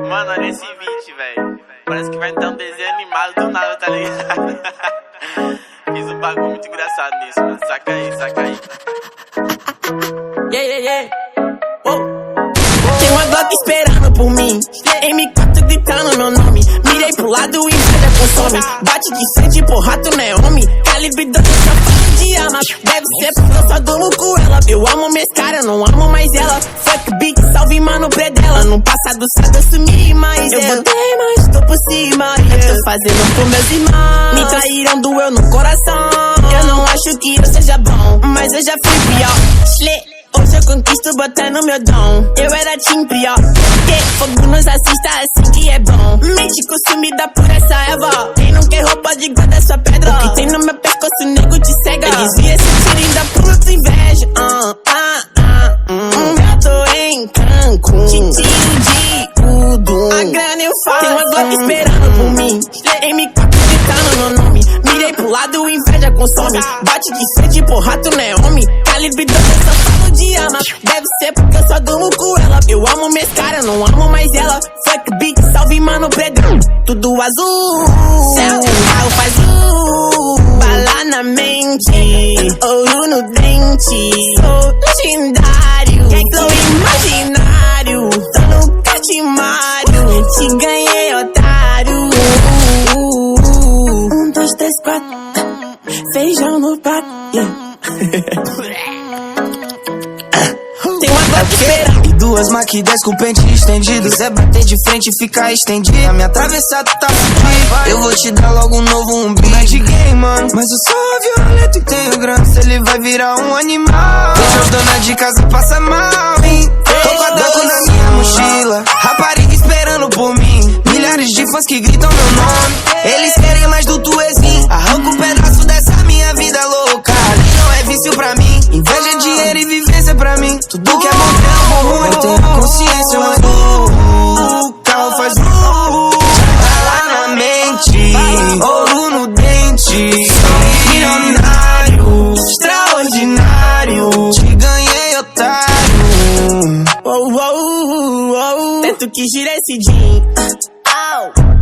Mano, olha esse beat, velho. Parece que vai entrar um desenho animado do nada, tá ligado? Fiz um bagulho muito engraçado nisso, mano. Saca aí, saca aí. Yeah. Tem uma Glock esperando por mim, M4 gritando meu nome. Mirei pro lado e inveja consome. Bate de frente, porra, tu não é homem. Calibre 12, só falo de arma. Deve ser porque eu só durmo com ela. Eu amo minhas caras, não amo mais ela. Fuck beat, salve mano predela. No passado sabe eu sumi, mas eu botei, mas tô por cima. Eu tô fazendo por meus irmãos. Me traíram, doeu no coração. Eu não acho que eu seja bom, mas eu já fui pior. Hoje eu conquisto botando meu dom. Eu era time pior. Fogo nos assista assim que é bom. Mente consumida por essa erva. Quem não quer roupa de guarda sua pedra. O que tem no meu pescoço, nego te cega. Eles via esse tiro ainda pulo tu inveja. Eu tô em Cancún. Titio de tudo. A grana eu faço. Tem uma Glock esperando por mim. M4 gritando meu nome. Mirei pro lado, inveja consome. Bate de frente, porra, tu não é homem. Calibre 12, só falo de arma. Deve ser porque eu só durmo com ela. Eu amo minhas caras, não amo mais ela. Fuck beat, salve mano predão. Tudo azul, céu, carro faz bala na mente, ouro no dente. Sou legendário, flow imaginário. Tô no catimário, te ganhei, otário. 1, 2, 3, 4, feijão no prato. Tem uma Glock esperando. E duas Mach 10 com pente estendido. Quiser bater de frente e ficar estendido. A minha atravessada tá fudida. Eu vou te dar logo um novo umbigo. Não é de game, mano, mas eu sou violento e tenho grana. Se ele vai virar um animal. Deixa os dona de casa passa mal, hein? Tô com a Draco na minha mochila. Rapariga esperando por mim. Milhares de fãs que gritam meu nome. Eles querem mais do tuezinho. Arranca um pedaço dessa minha vida louca. Ali não é vício pra mim. Inveja, dinheiro e vivência pra mim. Tudo que é bom é bom. Eu tenho consciência, mas o carro faz bala na mente, ouro no dente. Sou milionário, extraordinário. Te ganhei, otário. Tento que gira esse jean.